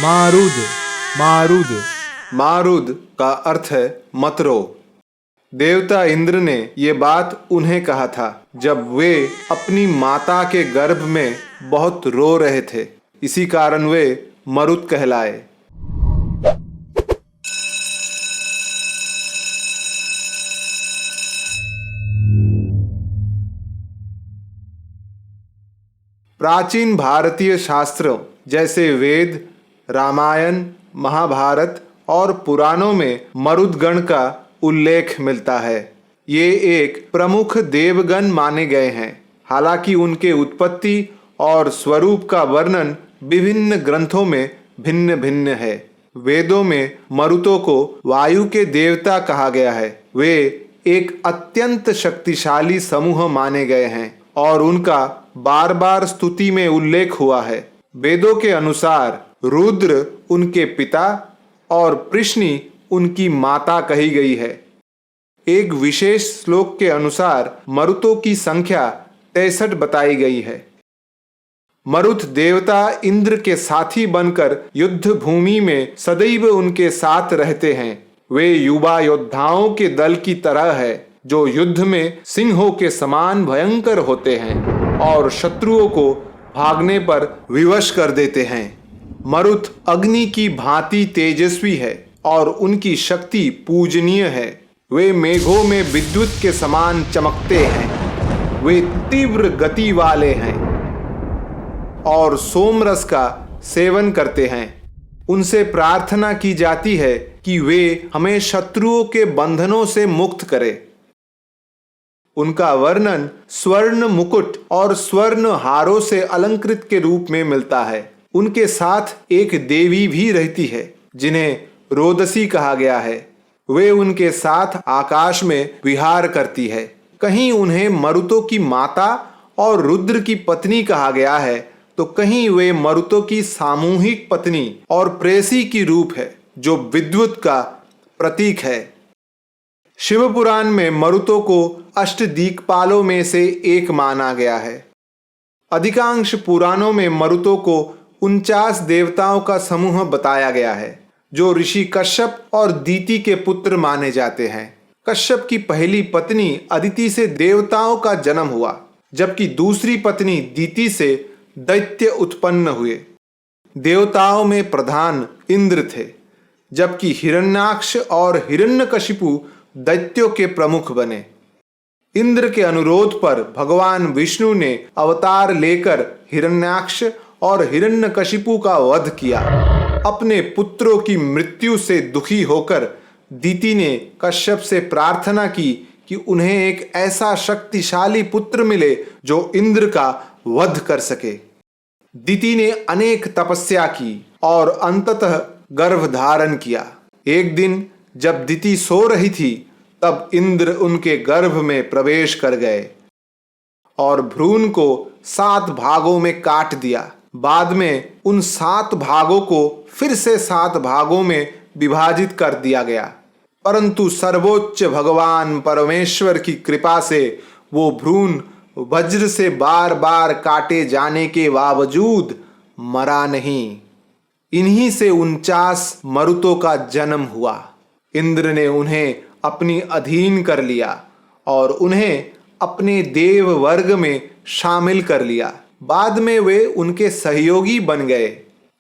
मारुद मारुद मारुद का अर्थ है मत रो। देवता इंद्र ने ये बात उन्हें कहा था जब वे अपनी माता के गर्भ में बहुत रो रहे थे। इसी कारण वे मरुत कहलाए। प्राचीन भारतीय शास्त्रों जैसे वेद, रामायण, महाभारत और पुराणों में मरुदगण का उल्लेख मिलता है। ये एक प्रमुख देवगण माने गए हैं। हालांकि उनके उत्पत्ति और स्वरूप का वर्णन विभिन्न ग्रंथों में भिन्न भिन्न है। वेदों में मरुतों को वायु के देवता कहा गया है। वे एक अत्यंत शक्तिशाली समूह माने गए हैं और उनका बार बार स्तुति में उल्लेख हुआ है। वेदों के अनुसार रुद्र उनके पिता और पृश्नि उनकी माता कही गई है। एक विशेष श्लोक के अनुसार मरुतों की संख्या 63 बताई गई है। मरुत देवता इंद्र के साथी बनकर युद्ध भूमि में सदैव उनके साथ रहते हैं। वे युवा योद्धाओं के दल की तरह है जो युद्ध में सिंहों के समान भयंकर होते हैं और शत्रुओं को भागने पर विवश कर देते हैं। मरुत अग्नि की भांति तेजस्वी है और उनकी शक्ति पूजनीय है। वे मेघों में विद्युत के समान चमकते हैं। वे तीव्र गति वाले हैं और सोमरस का सेवन करते हैं। उनसे प्रार्थना की जाती है कि वे हमें शत्रुओं के बंधनों से मुक्त करें। उनका वर्णन स्वर्ण मुकुट और स्वर्ण हारों से अलंकृत के रूप में मिलता है। उनके साथ एक देवी भी रहती है जिन्हें रोदसी कहा गया है। वे उनके साथ आकाश में विहार करती है। कहीं उन्हें मरुतों की माता और रुद्र की पत्नी कहा गया है तो कहीं वे मरुतों की सामूहिक पत्नी और प्रेसी की रूप है जो विद्युत का प्रतीक है। शिव पुराण में मरुतों को अष्टदिक्पालों में से एक माना गया है। अधिकांश पुराणों में मरुतों को 49 देवताओं का समूह बताया गया है जो ऋषि कश्यप और दीति के पुत्र माने जाते हैं। कश्यप की पहली पत्नी अदिति से देवताओं का जन्म हुआ, जबकि दूसरी पत्नी दीति से दैत्य उत्पन्न हुए। देवताओं में प्रधान इंद्र थे, जबकि हिरण्याक्ष और हिरण्यकशिपु दैत्यों के प्रमुख बने। इंद्र के अनुरोध पर भगवान विष्णु ने अवतार लेकर हिरण्याक्ष और हिरण्यकशिपु का वध किया। अपने पुत्रों की मृत्यु से दुखी होकर दीति ने कश्यप से प्रार्थना की कि उन्हें एक ऐसा शक्तिशाली पुत्र मिले जो इंद्र का वध कर सके। दीति ने अनेक तपस्या की और अंततः गर्भ धारण किया। एक दिन जब दीति सो रही थी तब इंद्र उनके गर्भ में प्रवेश कर गए और भ्रूण को 7 भागों में काट दिया। बाद में उन 7 भागों को फिर से 7 भागों में विभाजित कर दिया गया, परंतु सर्वोच्च भगवान परमेश्वर की कृपा से वो भ्रूण वज्र से बार बार काटे जाने के बावजूद मरा नहीं। इन्हीं से 49 मरुतों का जन्म हुआ। इंद्र ने उन्हें अपनी अधीन कर लिया और उन्हें अपने देव वर्ग में शामिल कर लिया। बाद में वे उनके सहयोगी बन गए।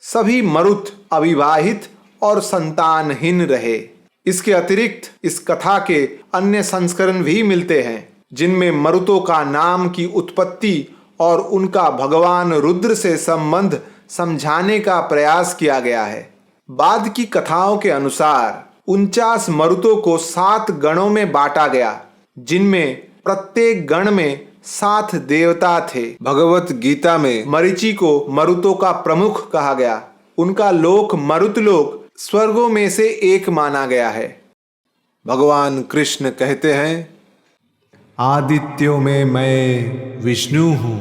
सभी मरुत अविवाहित और संतानहीन रहे। इसके अतिरिक्त इस कथा के अन्य संस्करण भी मिलते हैं जिनमें मरुतों का नाम की उत्पत्ति और उनका भगवान रुद्र से संबंध समझाने का प्रयास किया गया है। बाद की कथाओं के अनुसार 49 मरुतों को 7 गणों में बांटा गया, जिनमें प्रत्येक गण में 7 देवता थे। भगवत गीता में मरीचि को मरुतों का प्रमुख कहा गया। उनका लोक मरुतलोक स्वर्गों में से एक माना गया है। भगवान कृष्ण कहते हैं, आदित्यों में मैं विष्णु हूँ,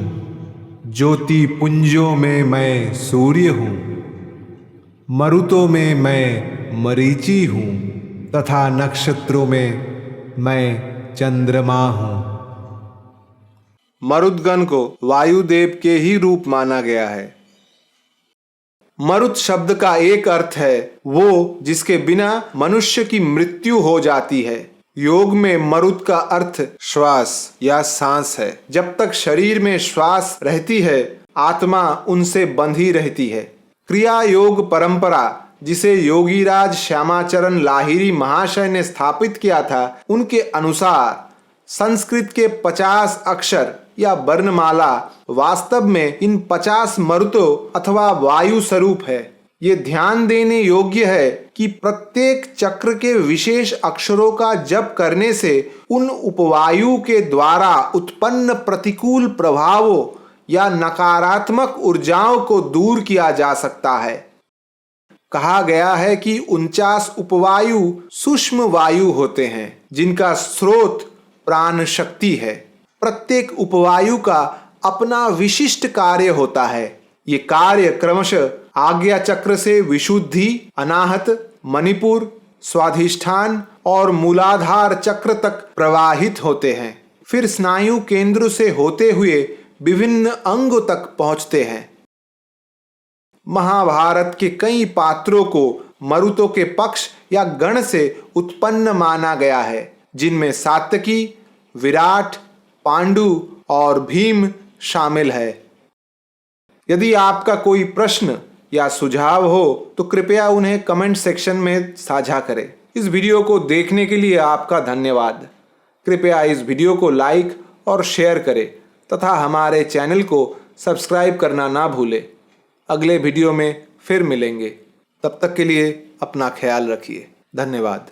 ज्योति पुंजों में मैं सूर्य हूँ, मरुतों में मैं मरीचि हूँ तथा नक्षत्रों में मैं चंद्रमा हूँ। मरुदगण को वायुदेव के ही रूप माना गया है। मरुत शब्द का एक अर्थ है वो जिसके बिना मनुष्य की मृत्यु हो जाती है। योग में मरुत का अर्थ श्वास या सांस है। जब तक शरीर में श्वास रहती है आत्मा उनसे बंधी रहती है। क्रिया योग परंपरा जिसे योगीराज श्यामाचरण लाहिरी महाशय ने स्थापित किया था, उनके अनुसार संस्कृत के 50 अक्षर या वर्णमाला वास्तव में इन 50 मरुतों अथवा वायु स्वरूप है। ये ध्यान देने योग्य है कि प्रत्येक चक्र के विशेष अक्षरों का जप करने से उन उपवायु के द्वारा उत्पन्न प्रतिकूल प्रभावों या नकारात्मक ऊर्जाओं को दूर किया जा सकता है। कहा गया है कि 49 उपवायु सूक्ष्म वायु होते हैं जिनका स्रोत प्राण शक्ति है। प्रत्येक उपवायु का अपना विशिष्ट कार्य होता है। ये कार्य क्रमशः आज्ञा चक्र से विशुद्धि, अनाहत, मणिपुर, स्वाधिष्ठान और मूलाधार चक्र तक प्रवाहित होते हैं। फिर स्नायु केंद्र से होते हुए विभिन्न अंगों तक पहुंचते हैं। महाभारत के कई पात्रों को मरुतों के पक्ष या गण से उत्पन्न माना गया है, जिनमें सात्यकी, विराट, पांडु और भीम शामिल है। यदि आपका कोई प्रश्न या सुझाव हो तो कृपया उन्हें कमेंट सेक्शन में साझा करें। इस वीडियो को देखने के लिए आपका धन्यवाद। कृपया इस वीडियो को लाइक और शेयर करें तथा हमारे चैनल को सब्सक्राइब करना ना भूलें। अगले वीडियो में फिर मिलेंगे। तब तक के लिए अपना ख्याल रखिए। धन्यवाद।